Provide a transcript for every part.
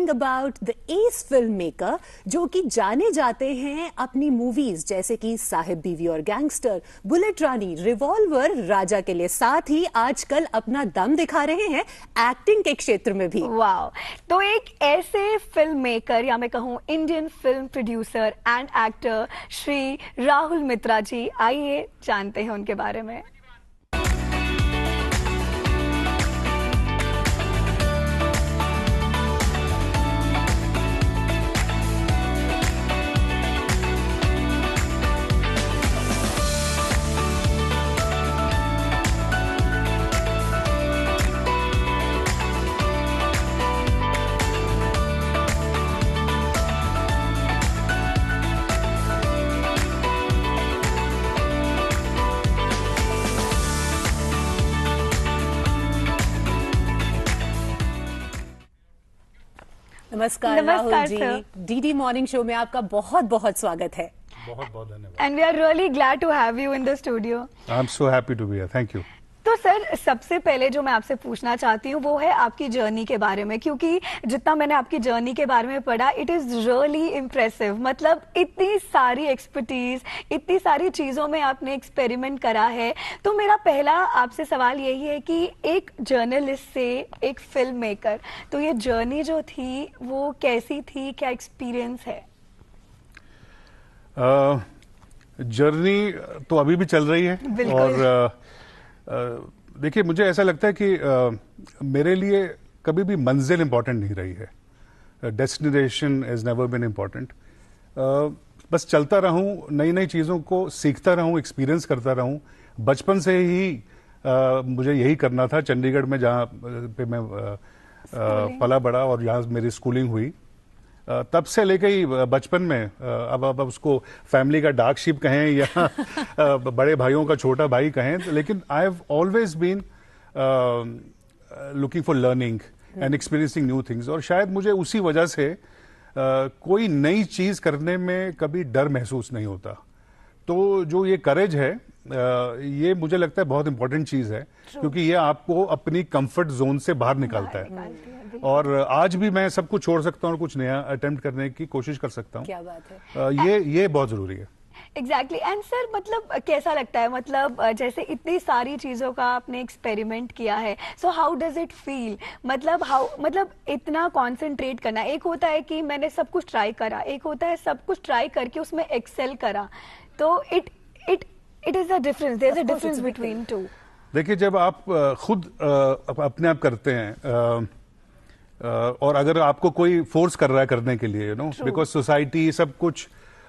About the S film maker जो कि जाने जाते हैं अपनी मूवीज जैसे कि साहिब बीवी और गैंगस्टर, बुलेट रानी, रिवॉल्वर, राजा के लिए, साथ ही आजकल अपना दम दिखा रहे हैं एक्टिंग के क्षेत्र में भी। वाओ! तो एक ऐसे फिल्म मेकर या मैं कहूँ Indian film producer and actor Shri Rahul Mitra ji, आइए जानते हैं उनके बारे में। नमस्कार Rahul ji, DD morning show में आपका बहुत बहुत स्वागत है। बहुत बहुत धन्यवाद। And we are really glad to have you in the studio. I am so happy to be here, thank you. तो सर, सबसे पहले जो मैं आपसे पूछना चाहती हूँ वो है आपकी जर्नी के बारे में, क्योंकि जितना मैंने आपकी जर्नी के बारे में पढ़ा, इट इज रियली इम्प्रेसिव। मतलब इतनी सारी एक्सपर्टीज, इतनी सारी चीजों में आपने एक्सपेरिमेंट करा है। तो मेरा पहला आपसे सवाल यही है कि एक जर्नलिस्ट से एक फिल्म मेकर, तो ये जर्नी जो थी वो कैसी थी, क्या एक्सपीरियंस है? जर्नी तो अभी भी चल रही है और देखिए, मुझे ऐसा लगता है कि मेरे लिए कभी भी मंजिल इंपॉर्टेंट नहीं रही है। Destination is never been important. बस चलता रहूं, नई नई चीज़ों को सीखता रहूं, एक्सपीरियंस करता रहूं। बचपन से ही मुझे यही करना था। चंडीगढ़ में जहाँ पे मैं पला बड़ा और यहाँ मेरी स्कूलिंग हुई, तब से लेके ही बचपन में, अब उसको फैमिली का डार्क शीप कहें या बड़े भाइयों का छोटा भाई कहें, लेकिन I have always been looking for learning and experiencing new things. और शायद मुझे उसी वजह से कोई नई चीज करने में कभी डर महसूस नहीं होता। तो जो ये करेज है, ये मुझे लगता है बहुत इंपॉर्टेंट चीज है, क्योंकि ये आपको अपनी कंफर्ट जोन से बाहर निकालता है। और आज भी मैं सब कुछ छोड़ सकता हूँ और कुछ नया अटेम्प्ट करने की कोशिश कर सकता हूँ। क्या बात है। ये बहुत जरूरी है। एग्जैक्टली। एंड सर, मतलब कैसा लगता है, मतलब जैसे इतनी सारी चीजों का आपने एक्सपेरिमेंट किया है, so how does it feel? मतलब इतना कॉन्सेंट्रेट करना, एक होता है कि मैंने सब कुछ ट्राई करा, एक होता है सब कुछ ट्राई करके उसमें एक्सेल करा। तो it is a difference, there is a difference between two. देखिए, जब आप खुद अपने आप करते हैं और अगर आपको कोई फोर्स कर रहा है करने के लिए, बिकॉज सोसाइटी सब कुछ,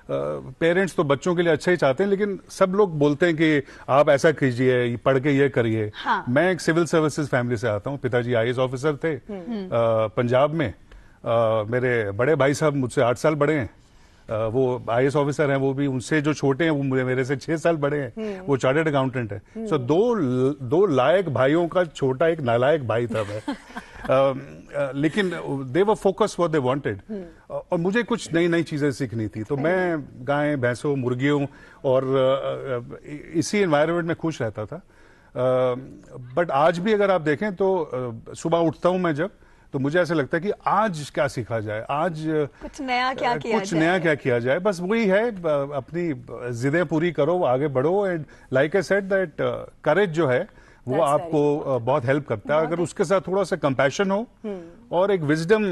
पेरेंट्स तो बच्चों के लिए अच्छा ही चाहते हैं, लेकिन सब लोग बोलते हैं कि आप ऐसा कीजिए, पढ़ के ये करिए। हाँ। मैं एक सिविल सर्विसेज फैमिली से आता हूँ। पिताजी आईएएस ऑफिसर थे पंजाब में। मेरे बड़े भाई साहब मुझसे 8 साल बड़े हैं, वो आईएएस ऑफिसर हैं। वो भी उनसे जो छोटे हैं वो मेरे से 6 साल बड़े हैं। वो चार्टर्ड अकाउंटेंट है। सो दो लायक भाइयों का छोटा एक नालायक भाई था मैं। लेकिन दे वर फोकस व्हाट दे वांटेड, और मुझे कुछ नई नई चीजें सीखनी थी। तो मैं गाय, भैंसों, मुर्गियों और इसी एनवायरनमेंट में खुश रहता था। बट आज भी अगर आप देखें तो सुबह उठता हूं मैं जब, तो मुझे ऐसा लगता है कि आज क्या सीखा जाए, आज कुछ नया क्या किया जाए। बस वही है, अपनी जिदें पूरी करो, आगे बढ़ो। And like I said that courage जो है वो आपको बहुत हेल्प करता है। अगर उसके साथ थोड़ा सा कंपैशन हो और एक विजडम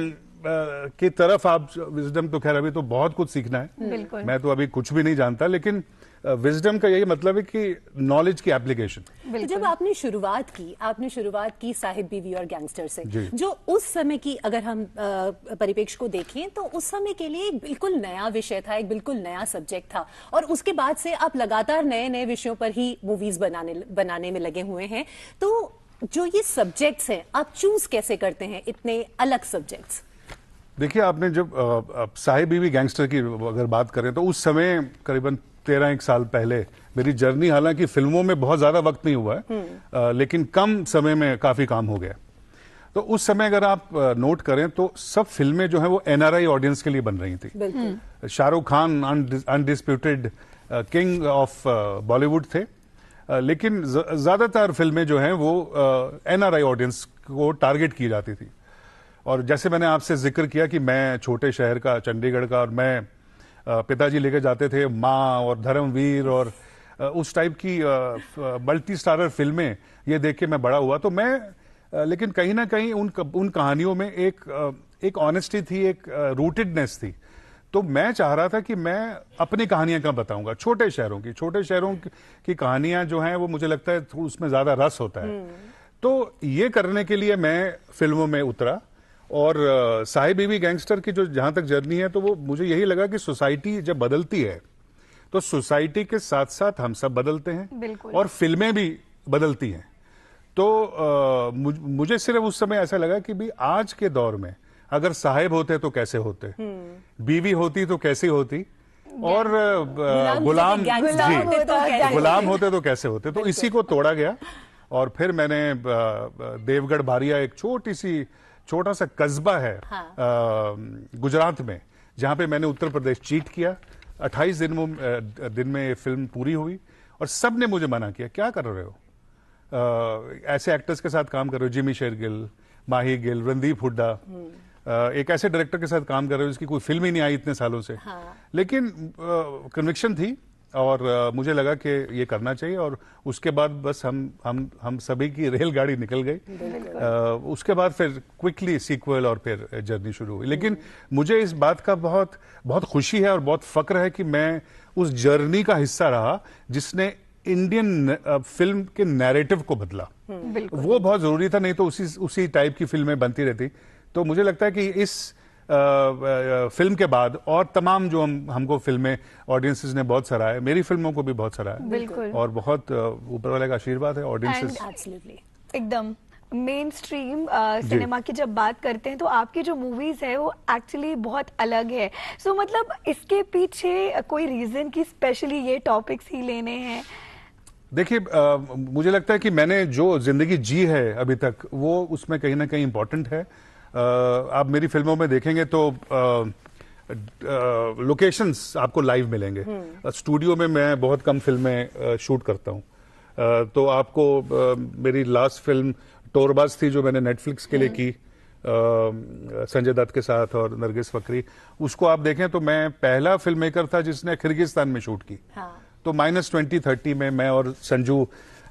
की तरफ आप, विजडम तो खैर अभी तो बहुत कुछ सीखना है, मैं तो अभी कुछ भी नहीं जानता, लेकिन विजडम का यही मतलब है कि नॉलेज की एप्लीकेशन। जब आपने शुरुआत की साहिब बीवी और गैंगस्टर से, जो उस समय की अगर हम परिप्रेक्ष्य को देखें तो उस समय के लिए एक बिल्कुल नया विषय था, एक बिल्कुल नया सब्जेक्ट था, और उसके बाद से आप लगातार नए नए विषयों पर ही मूवीज बनाने में लगे हुए हैं। तो जो ये सब्जेक्ट्स हैं, आप चूज कैसे करते हैं इतने अलग सब्जेक्ट्स? देखिए, आपने जब साहिब बीवी गैंगस्टर की अगर बात करें तो उस समय करीबन 13 साल पहले मेरी जर्नी, हालांकि फिल्मों में बहुत ज्यादा वक्त नहीं हुआ है, लेकिन कम समय में काफी काम हो गया। तो उस समय अगर आप नोट करें तो सब फिल्में जो हैं वो एनआरआई ऑडियंस के लिए बन रही थी। Shahrukh Khan undisputed king of Bollywood थे, लेकिन ज्यादातर फिल्में जो हैं वो एनआरआई ऑडियंस को टारगेट की जाती थी। और जैसे मैंने आपसे जिक्र किया कि मैं छोटे शहर का, चंडीगढ़ का, और मैं पिताजी लेके जाते थे माँ और धर्मवीर और उस टाइप की मल्टी स्टारर फिल्में ये देख के मैं बड़ा हुआ। तो मैं लेकिन कहीं ना कहीं उन कहानियों में एक ऑनेस्टी थी, एक रूटेडनेस थी। तो मैं चाह रहा था कि मैं अपनी कहानियां कहाँ बताऊंगा, छोटे शहरों की कहानियां जो हैं वो मुझे लगता है उसमें ज्यादा रस होता है। तो ये करने के लिए मैं फिल्मों में उतरा। और साहिब बीवी गैंगस्टर की जो जहां तक जर्नी है, तो वो मुझे यही लगा कि सोसाइटी जब बदलती है तो सोसाइटी के साथ साथ हम सब बदलते हैं और फिल्में भी बदलती हैं। तो मुझे सिर्फ उस समय ऐसा लगा कि भी आज के दौर में अगर साहिब होते तो कैसे होते, बीवी होती तो कैसी होती, और गुलाम होते तो कैसे होते। तो इसी को तोड़ा गया। और फिर मैंने देवगढ़ बारिया, एक छोटा सा कस्बा है गुजरात में, जहां पे मैंने उत्तर प्रदेश चीट किया। 28 दिन में ये फिल्म पूरी हुई और सब ने मुझे मना किया, क्या कर रहे हो, ऐसे एक्टर्स के साथ काम कर रहे हो, जिमी शेरगिल, माही गिल, रणदीप हुड्डा, एक ऐसे डायरेक्टर के साथ काम कर रहे हो जिसकी कोई फिल्म ही नहीं आई इतने सालों से। लेकिन कन्विक्शन थी और मुझे लगा कि ये करना चाहिए। और उसके बाद बस हम सभी की रेलगाड़ी निकल गई। उसके बाद फिर क्विकली सीक्वल और फिर जर्नी शुरू हुई। लेकिन मुझे इस बात का बहुत बहुत खुशी है और बहुत फक्र है कि मैं उस जर्नी का हिस्सा रहा जिसने इंडियन फिल्म के नैरेटिव को बदला। वो बहुत जरूरी था, नहीं तो उसी टाइप की फिल्में बनती रहती। तो मुझे लगता है कि इस फिल्म के बाद और तमाम जो हमको फिल्में ऑडियंसेस ने बहुत सराहा, मेरी फिल्मों को भी बहुत सराहा, और बहुत ऊपर वाले का आशीर्वाद है ऑडियंसेस। एकदम मेन स्ट्रीम सिनेमा की जब बात करते हैं तो आपकी जो मूवीज है वो एक्चुअली बहुत अलग है। सो मतलब इसके पीछे कोई रीजन कि स्पेशली ये टॉपिक्स ही लेने हैं? देखिए, मुझे लगता है कि मैंने जो जिंदगी जी है अभी तक वो उसमें कहीं ना कहीं इंपॉर्टेंट है। आप मेरी फिल्मों में देखेंगे तो लोकेशंस आपको लाइव मिलेंगे। स्टूडियो में मैं बहुत कम फिल्में शूट करता हूं। तो आपको मेरी लास्ट फिल्म टोरबाज थी जो मैंने नेटफ्लिक्स के लिए की, संजय दत्त के साथ और नरगिस फकरी। उसको आप देखें तो मैं पहला फिल्म मेकर था जिसने किर्गिस्तान में शूट की। तो -20-30 में मैं और संजू,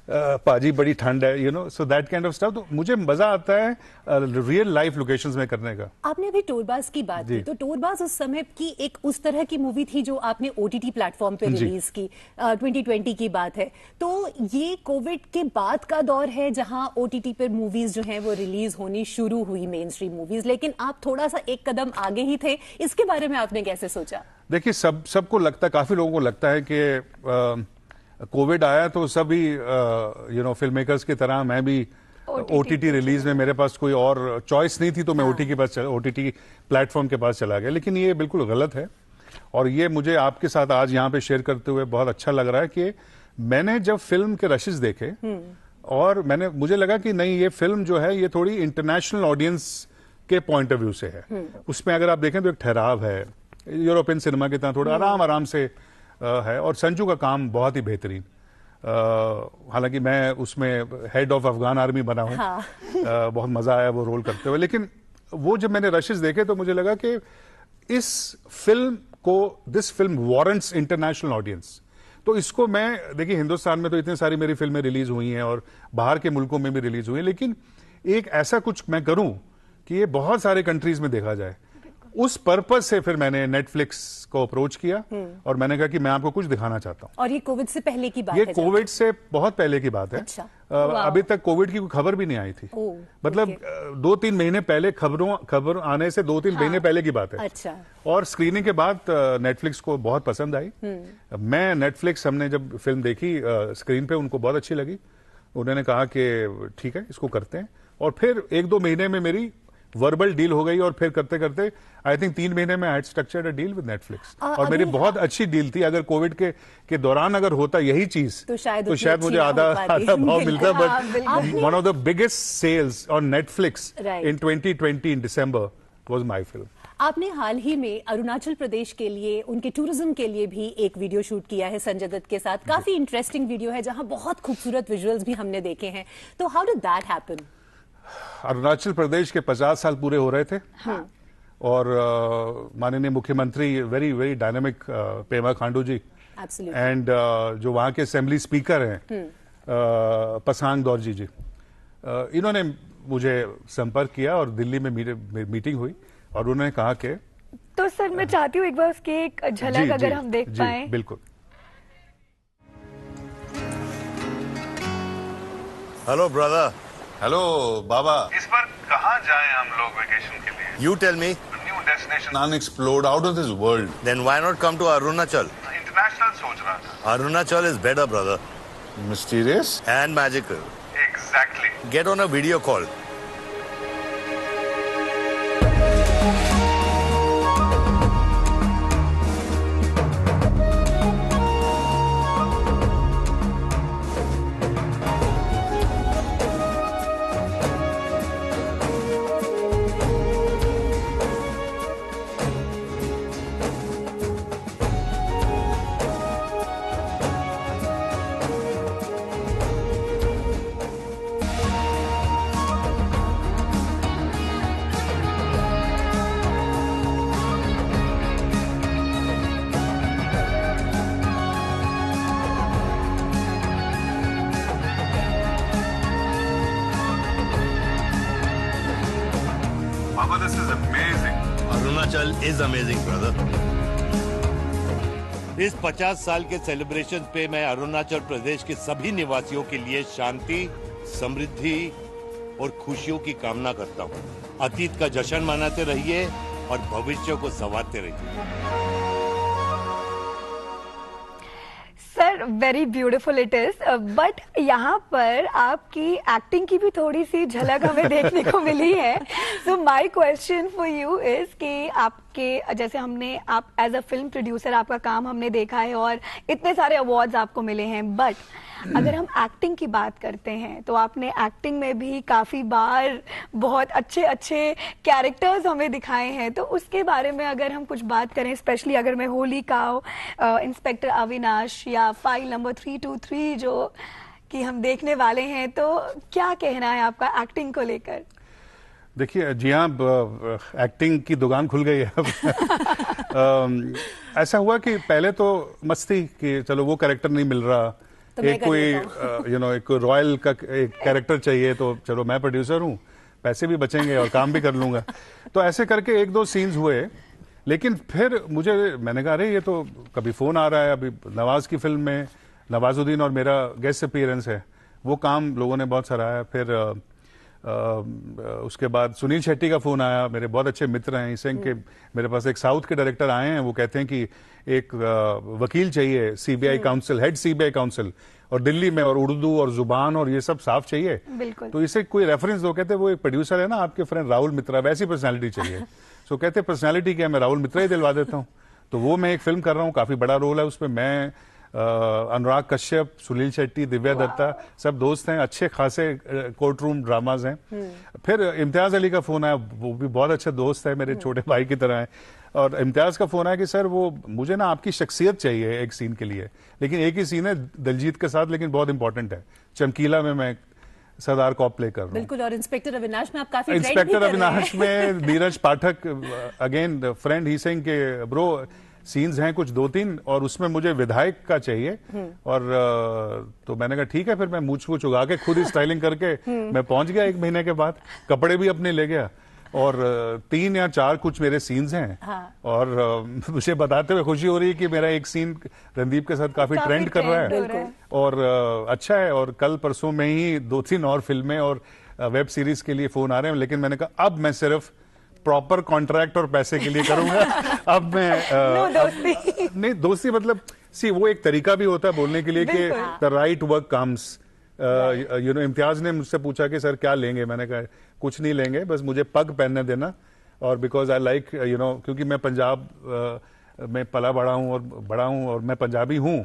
पाजी बड़ी ठंड है, so that kind of stuff. तो मुझे मजा आता है रियल लाइफ लोकेशंस में करने का। आपने अभी टोरबाज की बात की, तो टोरबाज उस समय की एक उस तरह की मूवी थी जो आपने ओटीटी प्लेटफॉर्म पे रिलीज की। 2020 की बात है। तो ये कोविड के बाद का दौर है जहां ओटीटी पर मूवीज जो हैं वो रिलीज होनी शुरू हुई, मेन स्ट्रीम मूवीज, लेकिन आप थोड़ा सा एक कदम आगे ही थे। इसके बारे में आपने कैसे सोचा? देखिए, सबको लगता है, काफी लोगों को लगता है कि कोविड आया तो सभी फिल्म मेकर्स की तरह मैं भी ओटीटी रिलीज में, मेरे पास कोई और चॉइस नहीं थी तो मैं ओटीटी प्लेटफॉर्म के पास चला गया। लेकिन ये बिल्कुल गलत है और ये मुझे आपके साथ आज यहाँ पे शेयर करते हुए बहुत अच्छा लग रहा है कि मैंने जब फिल्म के रशेस देखे और मुझे लगा कि नहीं, ये फिल्म जो है ये थोड़ी इंटरनेशनल ऑडियंस के पॉइंट ऑफ व्यू से है। उसमें अगर आप देखें तो एक ठहराव है, यूरोपियन सिनेमा की तरह थोड़ा आराम से है। और संजू का काम बहुत ही बेहतरीन, हालांकि मैं उसमें हेड ऑफ अफगान आर्मी बना हूं। बहुत मजा आया वो रोल करते हुए। लेकिन वो जब मैंने रशेस देखे तो मुझे लगा कि this film warrants international audience. तो इसको मैं, देखिए, हिंदुस्तान में तो इतनी सारी मेरी फिल्में रिलीज हुई हैं और बाहर के मुल्कों में भी रिलीज हुई हैं, लेकिन एक ऐसा कुछ मैं करूं कि ये बहुत सारे कंट्रीज में देखा जाए। उस पर्पज से फिर मैंने नेटफ्लिक्स को अप्रोच किया और मैंने कहा कि मैं आपको कुछ दिखाना चाहता हूं। और ये कोविड से पहले की बात है? ये कोविड से बहुत पहले की बात है। अच्छा। अभी तक कोविड की कोई खबर भी नहीं आई थी। मतलब 2-3 महीने पहले खबर आने से 2-3 महीने पहले की बात है। अच्छा। और स्क्रीनिंग के बाद नेटफ्लिक्स को बहुत पसंद आई। हमने जब फिल्म देखी स्क्रीन पे, उनको बहुत अच्छी लगी। उन्होंने कहा कि ठीक है, इसको करते हैं। और फिर 1-2 महीने में मेरी वर्बल डील हो गई और फिर करते करते आई थिंक 3 महीने में I had structured a deal with Netflix. और मेरी बहुत अच्छी डील थी। अगर कोविड के दौरान अगर होता यही चीज तो शायद मुझे आधा भाव मिलता। But one of the biggest sales on Netflix in 2020 in December was my film. आपने हाल ही में अरुणाचल प्रदेश के लिए, उनके टूरिज्म के लिए भी एक वीडियो शूट किया है संजय दत्त के साथ। काफी इंटरेस्टिंग वीडियो है जहां बहुत खूबसूरत विजुअल्स भी हमने देखे हैं। तो how did that happen? Arunachal Pradesh के 50 साल पूरे हो रहे थे। हाँ। और माननीय मुख्यमंत्री very very dynamic Pema Khandu ji, and जो वहाँ के असेंबली स्पीकर हैं पसांग दौरजी जी, इन्होंने मुझे संपर्क किया और दिल्ली में मीटिंग हुई और उन्होंने कहा कि तो सर मैं चाहती हूँ एक बार उसकी एक झलक अगर हम देख पाए। बिल्कुल। Hello brother. हेलो बाबा। इस बार कहाँ जाएं हम लोग वेकेशन के लिए? You tell me. New destination Unexplored, out of this world. Then why not come to Arunachal? International सोच रहा था। Arunachal is better, brother. Mysterious. And magical. Exactly. Get on a video call. Baba, this is amazing. Arunachal is amazing, brother. इस 50 साल के celebration पे मैं अरुणाचल प्रदेश के सभी निवासियों के लिए शांति, समृद्धि और खुशियों की कामना करता हूँ। अतीत का जश्न मनाते रहिए और भविष्य को संवारते रहिए। Sir very beautiful it is, but यहाँ पर आपकी एक्टिंग की भी थोड़ी सी झलक हमें देखने को मिली है। So my question for you is कि आपके जैसे हमने आप एज अ फिल्म प्रोड्यूसर आपका काम हमने देखा है और इतने सारे अवार्ड्स आपको मिले हैं, बट अगर हम एक्टिंग की बात करते हैं तो आपने एक्टिंग में भी काफी बार बहुत अच्छे अच्छे कैरेक्टर्स हमें दिखाए हैं, तो उसके बारे में अगर हम कुछ बात करें, स्पेशली अगर मैं होली काव, इंस्पेक्टर अविनाश या फाइल नंबर 323 जो कि हम देखने वाले हैं, तो क्या कहना है आपका एक्टिंग को लेकर? देखिए जी हाँ, एक्टिंग की दुकान खुल गई है अब। ऐसा हुआ कि पहले तो मस्ती कि चलो वो कैरेक्टर नहीं मिल रहा, तो एक कोई एक रॉयल का एक कैरेक्टर चाहिए, तो चलो मैं प्रोड्यूसर हूँ, पैसे भी बचेंगे और काम भी कर लूंगा। तो ऐसे करके एक दो सीन्स हुए, लेकिन फिर मैंने कहा अरे ये तो कभी फोन आ रहा है, अभी नवाज की फिल्म में नवाजुद्दीन और मेरा गेस्ट अपीयरेंस है, वो काम लोगों ने बहुत सराहा। फिर उसके बाद सुनील शेट्टी का फोन आया, मेरे बहुत अच्छे मित्र हैं इसेंग के, मेरे पास एक साउथ के डायरेक्टर आए हैं, वो कहते हैं कि एक वकील चाहिए CBI council, head CBI council, और दिल्ली में, और उर्दू और जुबान और ये सब साफ चाहिए, तो इसे कोई रेफरेंस दो। कहते वो एक प्रोड्यूसर है ना आपके फ्रेंड राहुल मित्रा, वैसी पर्सनैलिटी चाहिए। सो कहते पर्सनैलिटी क्या, मैं राहुल मित्रा ही दिलवा देता हूँ। तो वो मैं एक फिल्म कर रहा हूँ, काफी बड़ा रोल है उसमें, मैं अनुराग कश्यप, सुनील शेट्टी, दिव्या दत्ता सब दोस्त हैं, अच्छे खासे कोर्ट रूम ड्रामाज हैं। फिर इम्तियाज अली का फोन आया, वो भी बहुत अच्छे दोस्त है, मेरे छोटे भाई की तरह है। और इम्तियाज का फोन आया कि सर वो मुझे ना आपकी शख्सियत चाहिए एक सीन के लिए, लेकिन एक ही सीन है दिलजीत के साथ, लेकिन बहुत इंपॉर्टेंट है, चमकीला में मैं सरदार कॉप प्ले कर रहा हूँ। बिल्कुल। और इंस्पेक्टर अविनाश में आप काफी इंस्पेक्टर अविनाश में नीरज पाठक, अगेन फ्रेंड, ही सिंह के ब्रो सीन्स हैं कुछ 2-3, और उसमें मुझे विधायक का चाहिए। और तो मैंने कहा ठीक है, फिर मैं मूछ वूछ उगा के खुद ही स्टाइलिंग करके मैं पहुंच गया 1 महीने के बाद, कपड़े भी अपने ले गया, और 3 या 4 कुछ मेरे सीन्स हैं। हाँ। और मुझे बताते हुए खुशी हो रही है कि मेरा एक सीन रणदीप के साथ काफी ट्रेंड कर रहा है, और अच्छा है। और कल परसों में ही 2-3 और फिल्में और वेब सीरीज के लिए फोन आ रहे हैं, लेकिन मैंने कहा अब मैं सिर्फ प्रॉपर कॉन्ट्रैक्ट और पैसे के लिए करूंगा। अब मैं नहीं, दोस्ती मतलब वो एक तरीका भी होता है बोलने के लिए कि the right work comes. Imtiaz ने मुझसे पूछा कि सर क्या लेंगे, मैंने कहा कुछ नहीं लेंगे, बस मुझे पग पहनने देना। और बिकॉज आई लाइक क्योंकि मैं पंजाब में पला बड़ा हूँ और मैं पंजाबी हूँ,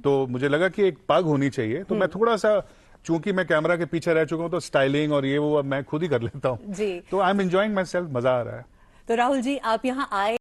तो मुझे लगा कि एक पग होनी चाहिए। तो मैं थोड़ा सा, चूंकि मैं कैमरा के पीछे रह चुका हूं, तो स्टाइलिंग और ये वो अब मैं खुद ही कर लेता हूं। तो I am enjoying my self, मजा आ रहा है। तो राहुल जी, आप यहाँ आए